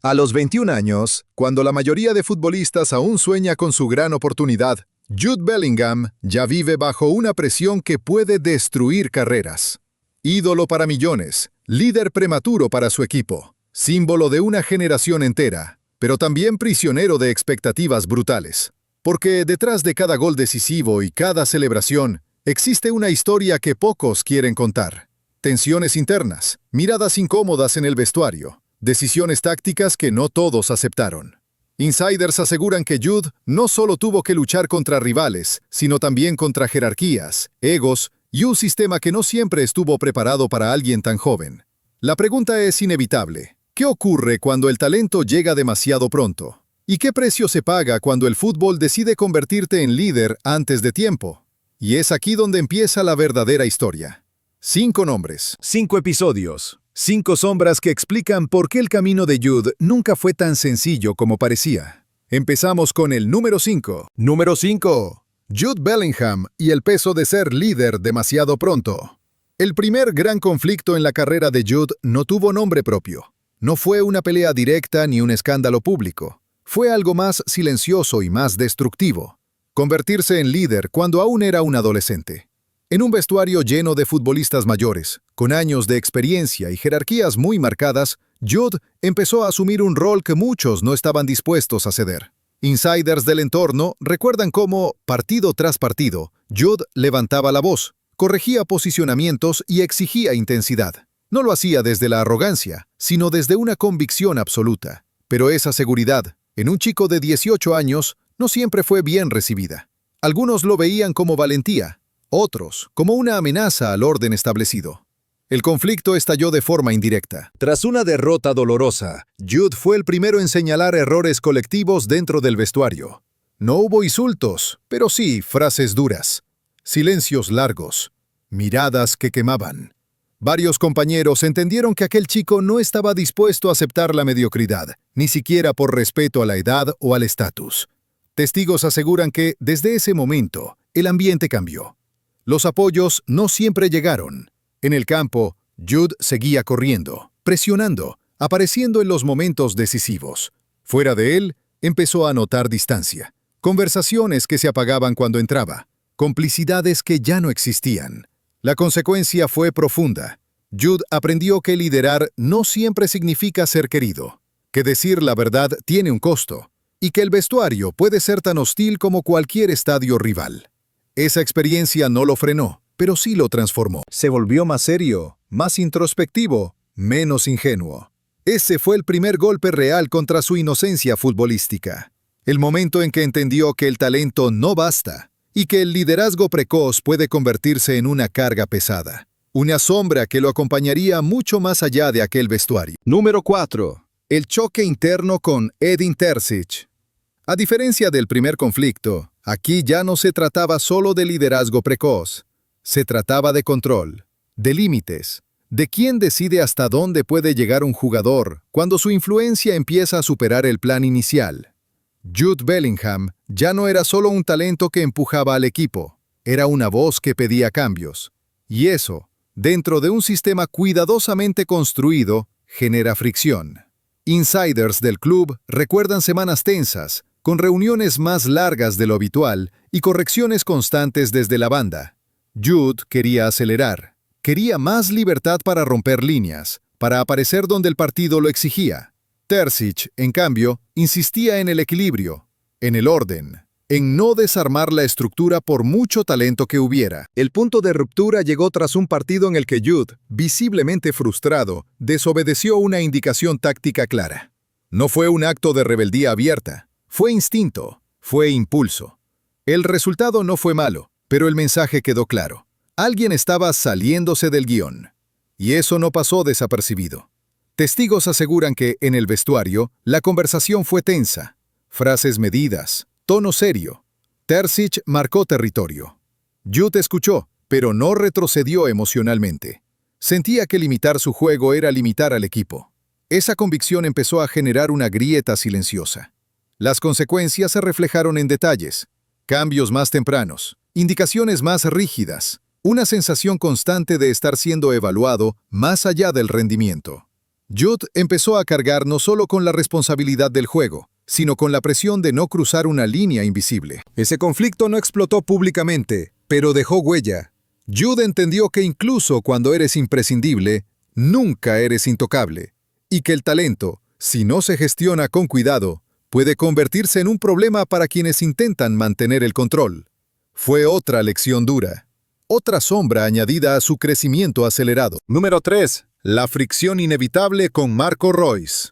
A los 21 años, cuando la mayoría de futbolistas aún sueña con su gran oportunidad, Jude Bellingham ya vive bajo una presión que puede destruir carreras. Ídolo para millones, líder prematuro para su equipo, símbolo de una generación entera, pero también prisionero de expectativas brutales. Porque detrás de cada gol decisivo y cada celebración, existe una historia que pocos quieren contar. Tensiones internas, miradas incómodas en el vestuario, decisiones tácticas que no todos aceptaron. Insiders aseguran que Jude no solo tuvo que luchar contra rivales, sino también contra jerarquías, egos y un sistema que no siempre estuvo preparado para alguien tan joven. La pregunta es inevitable. ¿Qué ocurre cuando el talento llega demasiado pronto? ¿Y qué precio se paga cuando el fútbol decide convertirte en líder antes de tiempo? Y es aquí donde empieza la verdadera historia. 5 nombres. 5 episodios. 5 sombras que explican por qué el camino de Jude nunca fue tan sencillo como parecía. Empezamos con el número 5. Número 5. Jude Bellingham y el peso de ser líder demasiado pronto. El primer gran conflicto en la carrera de Jude no tuvo nombre propio. No fue una pelea directa ni un escándalo público. Fue algo más silencioso y más destructivo. Convertirse en líder cuando aún era un adolescente. En un vestuario lleno de futbolistas mayores, con años de experiencia y jerarquías muy marcadas, Jude empezó a asumir un rol que muchos no estaban dispuestos a ceder. Insiders del entorno recuerdan cómo, partido tras partido, Jude levantaba la voz, corregía posicionamientos y exigía intensidad. No lo hacía desde la arrogancia, sino desde una convicción absoluta. Pero esa seguridad, en un chico de 18 años, no siempre fue bien recibida. Algunos lo veían como valentía, otros como una amenaza al orden establecido. El conflicto estalló de forma indirecta. Tras una derrota dolorosa, Jude fue el primero en señalar errores colectivos dentro del vestuario. No hubo insultos, pero sí frases duras, silencios largos, miradas que quemaban. Varios compañeros entendieron que aquel chico no estaba dispuesto a aceptar la mediocridad, ni siquiera por respeto a la edad o al estatus. Testigos aseguran que, desde ese momento, el ambiente cambió. Los apoyos no siempre llegaron. En el campo, Jude seguía corriendo, presionando, apareciendo en los momentos decisivos. Fuera de él, empezó a notar distancia. Conversaciones que se apagaban cuando entraba. Complicidades que ya no existían. La consecuencia fue profunda. Jude aprendió que liderar no siempre significa ser querido, que decir la verdad tiene un costo, y que el vestuario puede ser tan hostil como cualquier estadio rival. Esa experiencia no lo frenó, pero sí lo transformó. Se volvió más serio, más introspectivo, menos ingenuo. Ese fue el primer golpe real contra su inocencia futbolística. El momento en que entendió que el talento no basta y que el liderazgo precoz puede convertirse en una carga pesada. Una sombra que lo acompañaría mucho más allá de aquel vestuario. Número 4. El choque interno con Edin Terzic. A diferencia del primer conflicto, aquí ya no se trataba solo de liderazgo precoz. Se trataba de control, de límites, de quién decide hasta dónde puede llegar un jugador cuando su influencia empieza a superar el plan inicial. Jude Bellingham ya no era solo un talento que empujaba al equipo, era una voz que pedía cambios. Y eso, dentro de un sistema cuidadosamente construido, genera fricción. Insiders del club recuerdan semanas tensas, con reuniones más largas de lo habitual y correcciones constantes desde la banda. Jude quería acelerar, quería más libertad para romper líneas, para aparecer donde el partido lo exigía. Terzic, en cambio, insistía en el equilibrio, en el orden, en no desarmar la estructura por mucho talento que hubiera. El punto de ruptura llegó tras un partido en el que Jude, visiblemente frustrado, desobedeció una indicación táctica clara. No fue un acto de rebeldía abierta, fue instinto, fue impulso. El resultado no fue malo, pero el mensaje quedó claro. Alguien estaba saliéndose del guión. Y eso no pasó desapercibido. Testigos aseguran que, en el vestuario, la conversación fue tensa. Frases medidas, tono serio. Terzic marcó territorio. Jude escuchó, pero no retrocedió emocionalmente. Sentía que limitar su juego era limitar al equipo. Esa convicción empezó a generar una grieta silenciosa. Las consecuencias se reflejaron en detalles. Cambios más tempranos, indicaciones más rígidas, una sensación constante de estar siendo evaluado más allá del rendimiento. Jude empezó a cargar no solo con la responsabilidad del juego, sino con la presión de no cruzar una línea invisible. Ese conflicto no explotó públicamente, pero dejó huella. Jude entendió que incluso cuando eres imprescindible, nunca eres intocable, y que el talento, si no se gestiona con cuidado, puede convertirse en un problema para quienes intentan mantener el control. Fue otra lección dura, otra sombra añadida a su crecimiento acelerado. Número 3. La fricción inevitable con Marco Royce.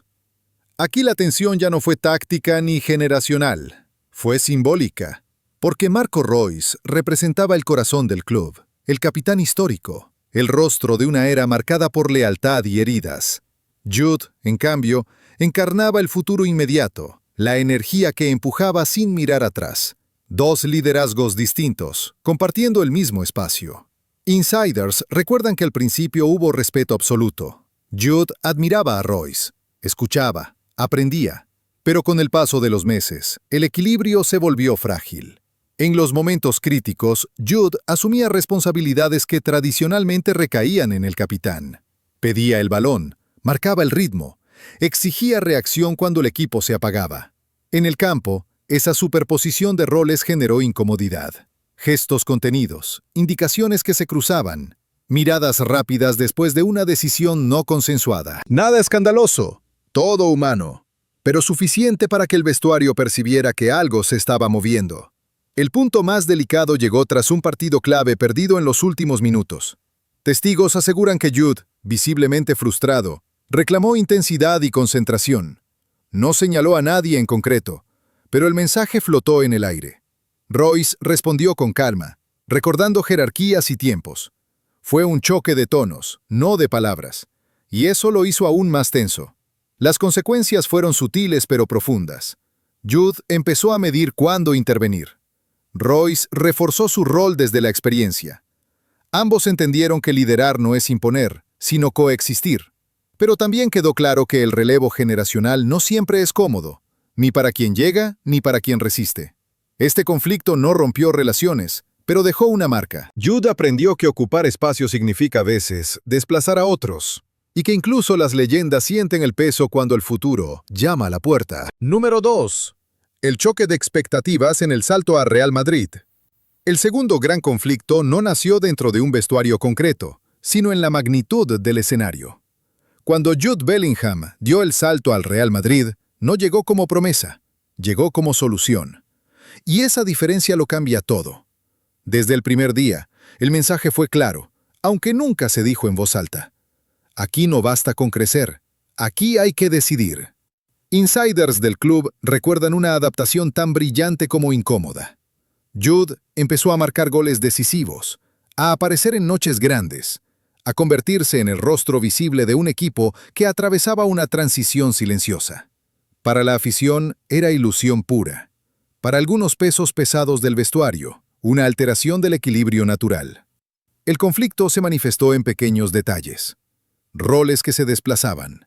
Aquí la tensión ya no fue táctica ni generacional, fue simbólica, porque Marco Royce representaba el corazón del club, el capitán histórico, el rostro de una era marcada por lealtad y heridas. Jude, en cambio, encarnaba el futuro inmediato, la energía que empujaba sin mirar atrás. Dos liderazgos distintos, compartiendo el mismo espacio. Insiders recuerdan que al principio hubo respeto absoluto. Jude admiraba a Royce, escuchaba, aprendía, pero con el paso de los meses, el equilibrio se volvió frágil. En los momentos críticos, Jude asumía responsabilidades que tradicionalmente recaían en el capitán. Pedía el balón, marcaba el ritmo, exigía reacción cuando el equipo se apagaba. En el campo, esa superposición de roles generó incomodidad. Gestos contenidos, indicaciones que se cruzaban, miradas rápidas después de una decisión no consensuada. Nada escandaloso, todo humano, pero suficiente para que el vestuario percibiera que algo se estaba moviendo. El punto más delicado llegó tras un partido clave perdido en los últimos minutos. Testigos aseguran que Jude, visiblemente frustrado, reclamó intensidad y concentración. No señaló a nadie en concreto, pero el mensaje flotó en el aire. Royce respondió con calma, recordando jerarquías y tiempos. Fue un choque de tonos, no de palabras, y eso lo hizo aún más tenso. Las consecuencias fueron sutiles pero profundas. Jude empezó a medir cuándo intervenir. Royce reforzó su rol desde la experiencia. Ambos entendieron que liderar no es imponer, sino coexistir. Pero también quedó claro que el relevo generacional no siempre es cómodo, ni para quien llega ni para quien resiste. Este conflicto no rompió relaciones, pero dejó una marca. Jude aprendió que ocupar espacio significa a veces desplazar a otros, y que incluso las leyendas sienten el peso cuando el futuro llama a la puerta. Número 2. El choque de expectativas en el salto a Real Madrid. El segundo gran conflicto no nació dentro de un vestuario concreto, sino en la magnitud del escenario. Cuando Jude Bellingham dio el salto al Real Madrid, no llegó como promesa, llegó como solución. Y esa diferencia lo cambia todo. Desde el primer día, el mensaje fue claro, aunque nunca se dijo en voz alta. Aquí no basta con crecer, aquí hay que decidir. Insiders del club recuerdan una adaptación tan brillante como incómoda. Jude empezó a marcar goles decisivos, a aparecer en noches grandes, a convertirse en el rostro visible de un equipo que atravesaba una transición silenciosa. Para la afición era ilusión pura. Para algunos pesos pesados del vestuario, una alteración del equilibrio natural. El conflicto se manifestó en pequeños detalles. Roles que se desplazaban.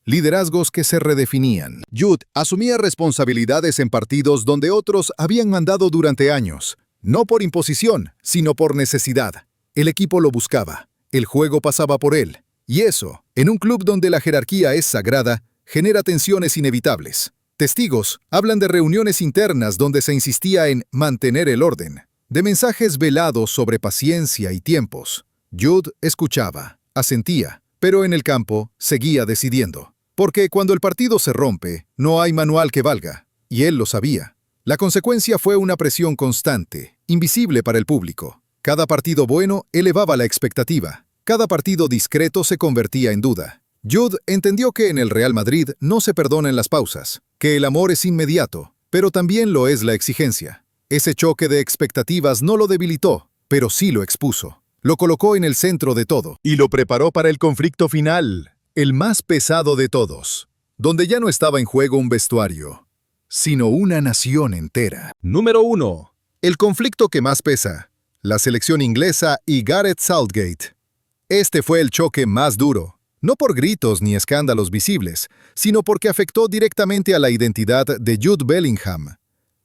Liderazgos que se redefinían. Jude asumía responsabilidades en partidos donde otros habían mandado durante años, no por imposición, sino por necesidad. El equipo lo buscaba, el juego pasaba por él, y eso, en un club donde la jerarquía es sagrada, genera tensiones inevitables. Testigos hablan de reuniones internas donde se insistía en mantener el orden, de mensajes velados sobre paciencia y tiempos. Jude escuchaba, asentía, pero en el campo seguía decidiendo. Porque cuando el partido se rompe, no hay manual que valga, y él lo sabía. La consecuencia fue una presión constante, invisible para el público. Cada partido bueno elevaba la expectativa, cada partido discreto se convertía en duda. Jude entendió que en el Real Madrid no se perdonan las pausas, que el amor es inmediato, pero también lo es la exigencia. Ese choque de expectativas no lo debilitó, pero sí lo expuso. Lo colocó en el centro de todo. Y lo preparó para el conflicto final. El más pesado de todos, donde ya no estaba en juego un vestuario, sino una nación entera. Número 1. El conflicto que más pesa, la selección inglesa y Gareth Southgate. Este fue el choque más duro, no por gritos ni escándalos visibles, sino porque afectó directamente a la identidad de Jude Bellingham.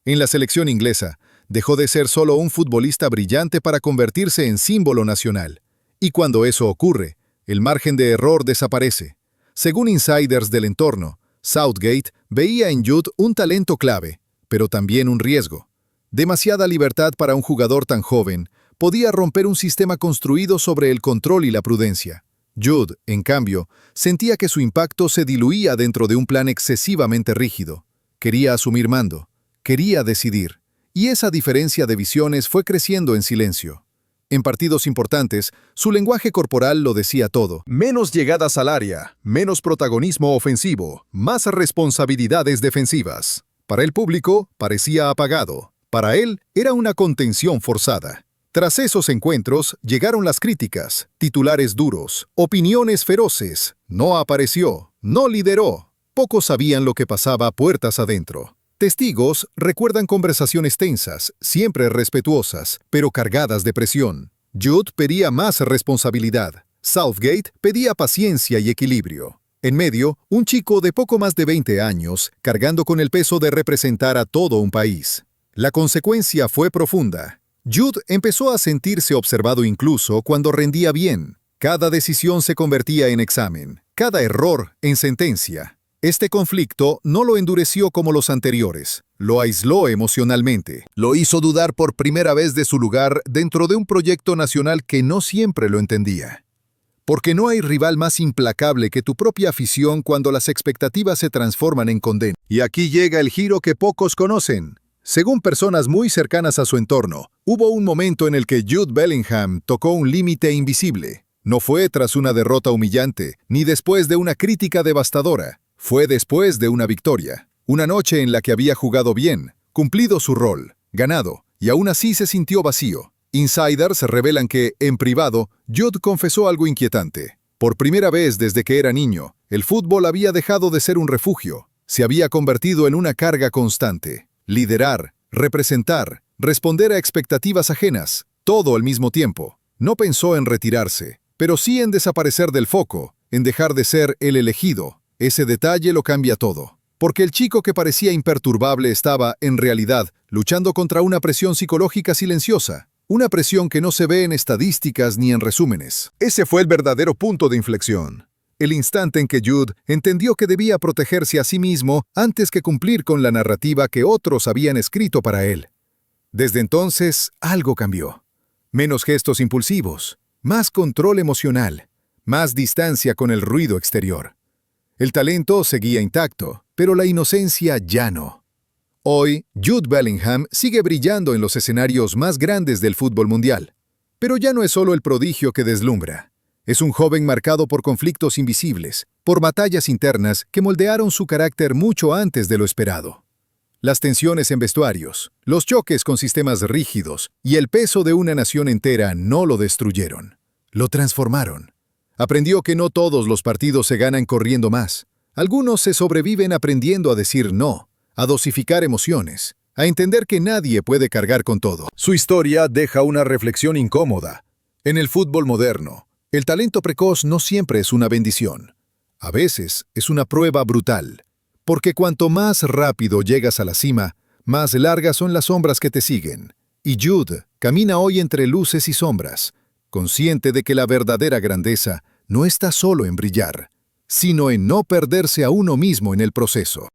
En la selección inglesa, dejó de ser solo un futbolista brillante para convertirse en símbolo nacional. Y cuando eso ocurre, el margen de error desaparece. Según insiders del entorno, Southgate veía en Jude un talento clave, pero también un riesgo. Demasiada libertad para un jugador tan joven podía romper un sistema construido sobre el control y la prudencia. Jude, en cambio, sentía que su impacto se diluía dentro de un plan excesivamente rígido. Quería asumir mando, quería decidir, y esa diferencia de visiones fue creciendo en silencio. En partidos importantes, su lenguaje corporal lo decía todo. Menos llegadas al área, menos protagonismo ofensivo, más responsabilidades defensivas. Para el público, parecía apagado. Para él, era una contención forzada. Tras esos encuentros, llegaron las críticas, titulares duros, opiniones feroces. No apareció, no lideró. Pocos sabían lo que pasaba puertas adentro. Testigos recuerdan conversaciones tensas, siempre respetuosas, pero cargadas de presión. Jude pedía más responsabilidad. Southgate pedía paciencia y equilibrio. En medio, un chico de poco más de 20 años, cargando con el peso de representar a todo un país. La consecuencia fue profunda. Jude empezó a sentirse observado incluso cuando rendía bien. Cada decisión se convertía en examen, cada error en sentencia. Este conflicto no lo endureció como los anteriores, lo aisló emocionalmente. Lo hizo dudar por primera vez de su lugar dentro de un proyecto nacional que no siempre lo entendía. Porque no hay rival más implacable que tu propia afición cuando las expectativas se transforman en condena. Y aquí llega el giro que pocos conocen. Según personas muy cercanas a su entorno, hubo un momento en el que Jude Bellingham tocó un límite invisible. No fue tras una derrota humillante, ni después de una crítica devastadora. Fue después de una victoria. Una noche en la que había jugado bien, cumplido su rol, ganado, y aún así se sintió vacío. Insiders revelan que, en privado, Jude confesó algo inquietante. Por primera vez desde que era niño, el fútbol había dejado de ser un refugio. Se había convertido en una carga constante. Liderar, representar, responder a expectativas ajenas, todo al mismo tiempo. No pensó en retirarse, pero sí en desaparecer del foco, en dejar de ser el elegido. Ese detalle lo cambia todo. Porque el chico que parecía imperturbable estaba, en realidad, luchando contra una presión psicológica silenciosa. Una presión que no se ve en estadísticas ni en resúmenes. Ese fue el verdadero punto de inflexión. El instante en que Jude entendió que debía protegerse a sí mismo antes que cumplir con la narrativa que otros habían escrito para él. Desde entonces, algo cambió. Menos gestos impulsivos, más control emocional, más distancia con el ruido exterior. El talento seguía intacto, pero la inocencia ya no. Hoy, Jude Bellingham sigue brillando en los escenarios más grandes del fútbol mundial. Pero ya no es solo el prodigio que deslumbra. Es un joven marcado por conflictos invisibles, por batallas internas que moldearon su carácter mucho antes de lo esperado. Las tensiones en vestuarios, los choques con sistemas rígidos y el peso de una nación entera no lo destruyeron. Lo transformaron. Aprendió que no todos los partidos se ganan corriendo más. Algunos se sobreviven aprendiendo a decir no, a dosificar emociones, a entender que nadie puede cargar con todo. Su historia deja una reflexión incómoda. En el fútbol moderno, el talento precoz no siempre es una bendición. A veces es una prueba brutal. Porque cuanto más rápido llegas a la cima, más largas son las sombras que te siguen. Y Jude camina hoy entre luces y sombras, consciente de que la verdadera grandeza no está solo en brillar, sino en no perderse a uno mismo en el proceso.